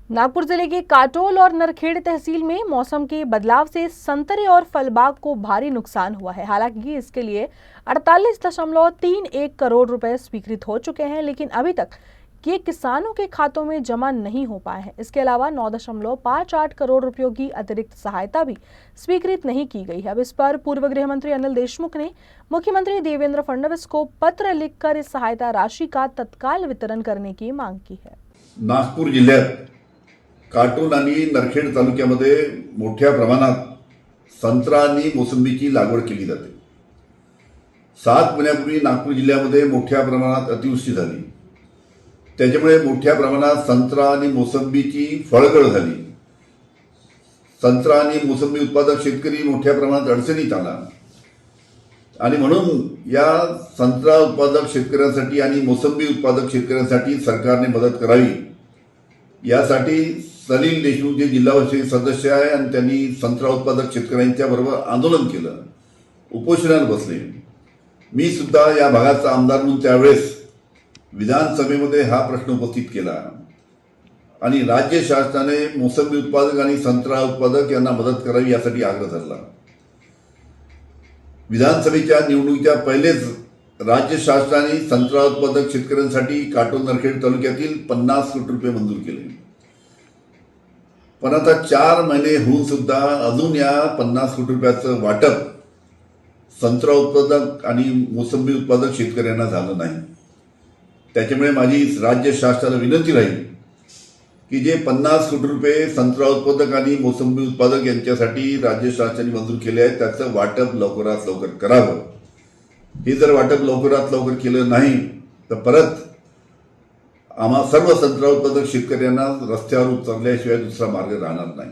नागपुर जिले के काटोल और नरखेड़ तहसील में मौसम के बदलाव से संतरे और फल बाग को भारी नुकसान हुआ है। हालांकि इसके लिए 48.31 करोड़ रुपए स्वीकृत हो चुके हैं, लेकिन अभी तक ये किसानों के खातों में जमा नहीं हो पाए हैं। इसके अलावा 9.58 करोड़ रुपयों की अतिरिक्त सहायता भी स्वीकृत नहीं की गई है। अब इस पर पूर्व गृह मंत्री अनिल देशमुख ने मुख्यमंत्री देवेंद्र फडणवीस को पत्र लिखकर इस सहायता राशि का तत्काल वितरण करने की मांग की है। नागपूर जिल्ह्यात काटोल आणि नरखेड तालुक्यामध्ये मोठ्या प्रमाणात संत्रा आणि मोसंबीची लागवड केली जाते। 7 महिन्यापूर्वी नागपूर जिल्ह्यामध्ये मोठ्या प्रमाणात अतिवृष्टी झाली, त्याच्यामुळे मोठ्या प्रमाणात संत्रा आणि मोसंबीची फळगळ झाली। संत्रा आणि मोसंबी उत्पादक शेतकरी मोठ्या प्रमाणात अडचणीत आला आणि म्हणून या संत्रा उत्पादक शेतकऱ्यांसाठी आणि मोसंबी उत्पादक शेतकऱ्यांसाठी सरकारने मदत करावी यासाठी सलील देशमुख जे जिल्हा परिषद सदस्य आहे आणि त्यांनी संत्रा उत्पादक शेतकऱ्यांच्या बरोबर आंदोलन केलं, उपोषणाला बसले। मी सुद्धा या भागाचा आमदार म्हणून त्यावेळेस विधानसभेमध्ये हा प्रश्न उपस्थित केला आणि राज्य शासनाने मोसंबी उत्पादक आणि संत्रा उत्पादक यांना मदत करावी यासाठी आग्रह धरला। विधानसभेच्या निवडणुकीच्या पहिलेच राज्य शासनाने संत्रा उत्पादक शेतकऱ्यांसाठी काटोल नरखेड तालुक्यातील 50 कोटी रुपये मंजूर केले, पण आता 4 महिने होऊन सुद्धा अजून या 50 कोटी रुपयाचं वाटप संत्रा उत्पादक आणि मोसंबी उत्पादक शेतकऱ्यांना झालं नाही। त्याच्यामुळे माझी राज्य शासनाला विनंती राहील की जे 50 कोटी रुपये संत्रा उत्पादक आणि मोसंबी उत्पादक यांच्यासाठी राज्य शासनाने मंजूर केले आहे त्याचं वाटप लवकरात लवकर करावं। हे जर वाटप लवकरात लवकर केलं नाही तर परत आम्हा सर्व संत्रा उत्पादक शेतकऱ्यांना रस्त्यावर उतरल्याशिवाय दुसरा मार्ग राहणार नाही।